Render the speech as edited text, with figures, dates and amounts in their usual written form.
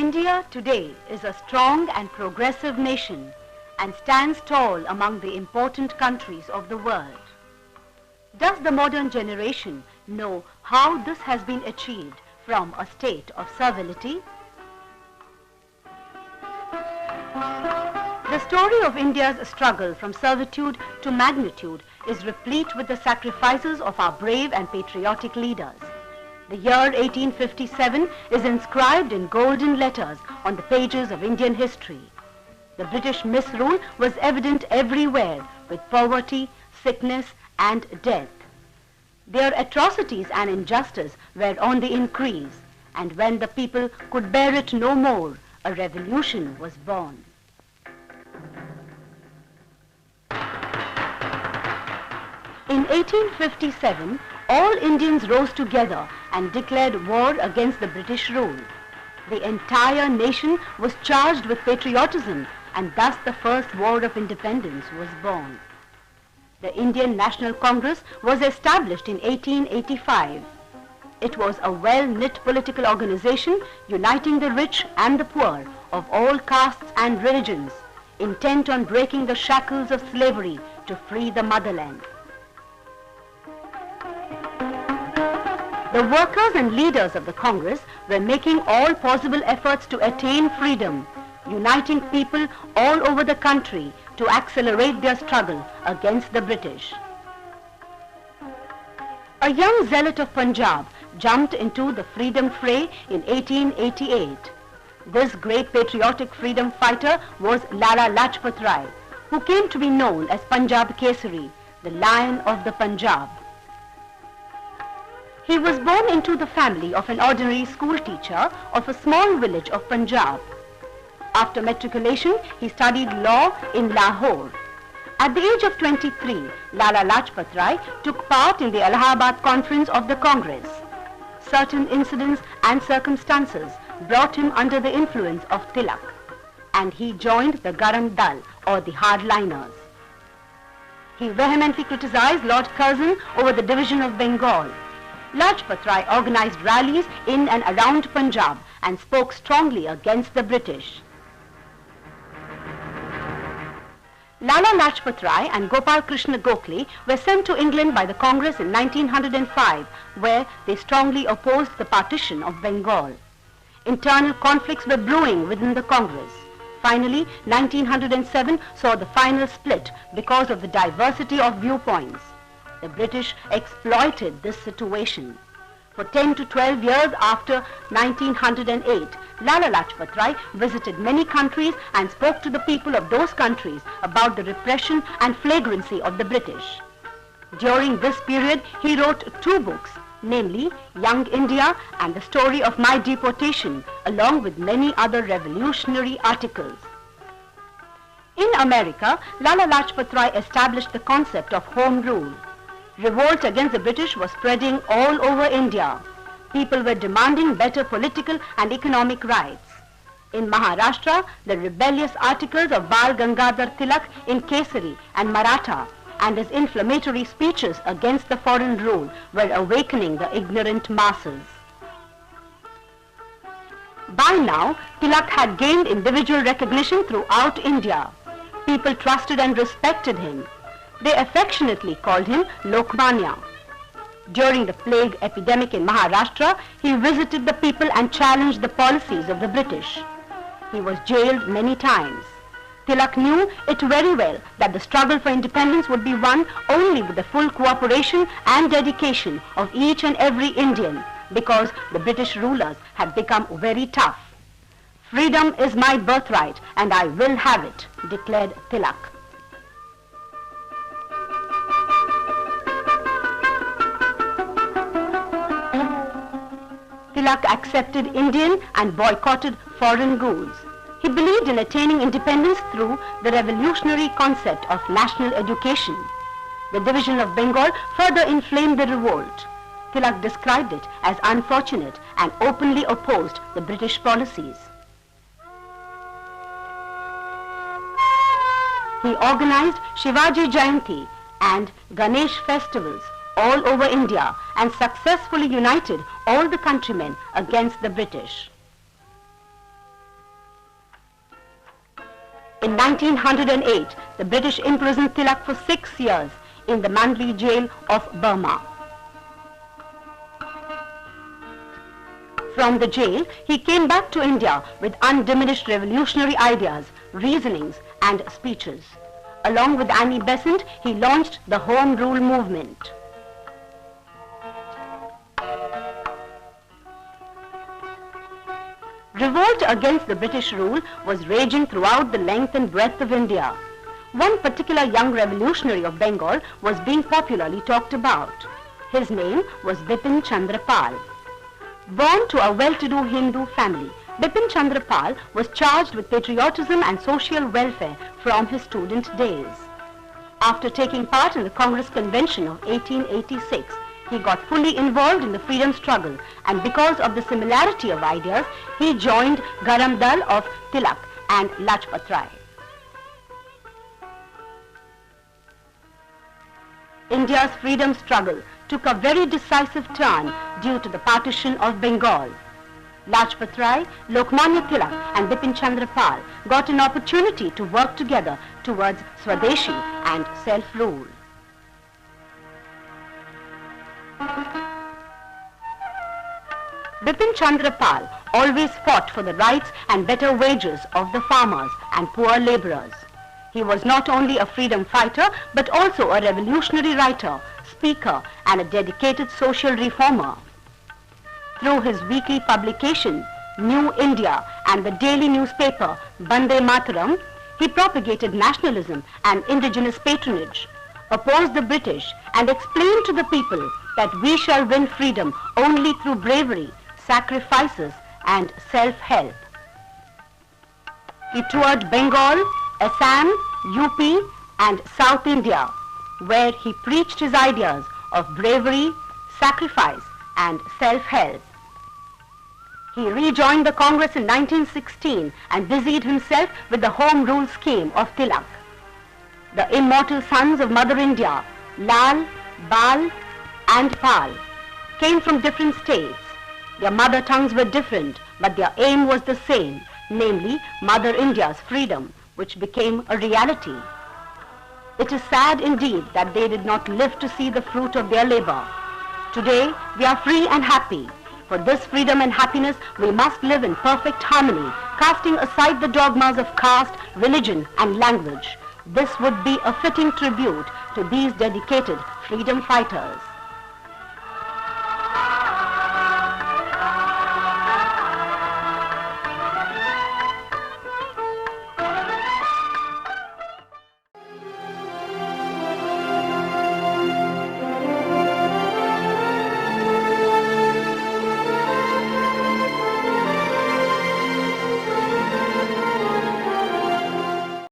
India today is a strong and progressive nation and stands tall among the important countries of the world. Does the modern generation know how this has been achieved from a state of servility? The story of India's struggle from servitude to magnitude is replete with the sacrifices of our brave and patriotic leaders. The year 1857 is inscribed in golden letters on the pages of Indian history. The British misrule was evident everywhere with poverty, sickness and death. Their atrocities and injustice were on the increase, and when the people could bear it no more, a revolution was born. In 1857, all Indians rose together and declared war against the British rule. The entire nation was charged with patriotism, and thus the first war of independence was born. The Indian National Congress was established in 1885. It was a well-knit political organization uniting the rich and the poor of all castes and religions, intent on breaking the shackles of slavery to free the motherland. The workers and leaders of the Congress were making all possible efforts to attain freedom, uniting people all over the country to accelerate their struggle against the British. A young zealot of Punjab jumped into the freedom fray in 1888. This great patriotic freedom fighter was Lala Lajpat Rai, who came to be known as Punjab Kesari, the Lion of the Punjab. He was born into the family of an ordinary school teacher of a small village of Punjab. After matriculation, he studied law in Lahore. At the age of 23, Lala Lajpat Rai took part in the Allahabad Conference of the Congress. Certain incidents and circumstances brought him under the influence of Tilak, and he joined the Garam Dal, or the hardliners. He vehemently criticized Lord Curzon over the division of Bengal. Lajpat Rai organized rallies in and around Punjab and spoke strongly against the British. Lala Lajpat Rai and Gopal Krishna Gokhale were sent to England by the Congress in 1905, where they strongly opposed the partition of Bengal. Internal conflicts were brewing within the Congress. Finally, 1907 saw the final split because of the diversity of viewpoints. The British exploited this situation. For 10 to 12 years after 1908, Lala Lajpat Rai visited many countries and spoke to the people of those countries about the repression and flagrancy of the British. During this period, he wrote 2 books, namely Young India and The Story of My Deportation, along with many other revolutionary articles. In America, Lala Lajpat Rai established the concept of Home Rule. Revolt against the British was spreading all over India. People were demanding better political and economic rights. In Maharashtra, the rebellious articles of Bal Gangadhar Tilak in Kesari and Maratha and his inflammatory speeches against the foreign rule were awakening the ignorant masses. By now, Tilak had gained individual recognition throughout India. People trusted and respected him. They affectionately called him Lokmanya. During the plague epidemic in Maharashtra, he visited the people and challenged the policies of the British. He was jailed many times. Tilak knew it very well that the struggle for independence would be won only with the full cooperation and dedication of each and every Indian, because the British rulers had become very tough. "Freedom is my birthright and I will have it," declared Tilak. Tilak accepted Indian and boycotted foreign goods. He believed in attaining independence through the revolutionary concept of national education. The division of Bengal further inflamed the revolt. Tilak described it as unfortunate and openly opposed the British policies. He organized Shivaji Jayanti and Ganesh festivals all over India and successfully united all the countrymen against the British. In 1908, the British imprisoned Tilak for 6 years in the Mandalay jail of Burma. From the jail, he came back to India with undiminished revolutionary ideas, reasonings and speeches. Along with Annie Besant, he launched the Home Rule movement. Revolt against the British rule was raging throughout the length and breadth of India. One particular young revolutionary of Bengal was being popularly talked about. His name was Bipin Chandra Pal. Born to a well-to-do Hindu family, Bipin Chandra Pal was charged with patriotism and social welfare from his student days. After taking part in the Congress Convention of 1886, he got fully involved in the freedom struggle, and because of the similarity of ideas, he joined Garam Dal of Tilak and Lajpat Rai. India's freedom struggle took a very decisive turn due to the partition of Bengal. Lajpat Rai, Lokmanya Tilak and Bipin Chandra Pal got an opportunity to work together towards Swadeshi and self-rule. Bipin Chandra Pal always fought for the rights and better wages of the farmers and poor laborers. He was not only a freedom fighter but also a revolutionary writer, speaker and a dedicated social reformer. Through his weekly publication, New India, and the daily newspaper, Bande Mataram, he propagated nationalism and indigenous patronage, opposed the British, and explained to the people that we shall win freedom only through bravery, sacrifices, and self-help. He toured Bengal, Assam, UP, and South India, where he preached his ideas of bravery, sacrifice, and self-help. He rejoined the Congress in 1916 and busied himself with the Home Rule scheme of Tilak. The immortal sons of Mother India, Lal, Bal, and Pal, came from different states. Their mother tongues were different, but their aim was the same, namely Mother India's freedom, which became a reality. It is sad indeed that they did not live to see the fruit of their labor. Today, we are free and happy. For this freedom and happiness, we must live in perfect harmony, casting aside the dogmas of caste, religion, and language. This would be a fitting tribute to these dedicated freedom fighters.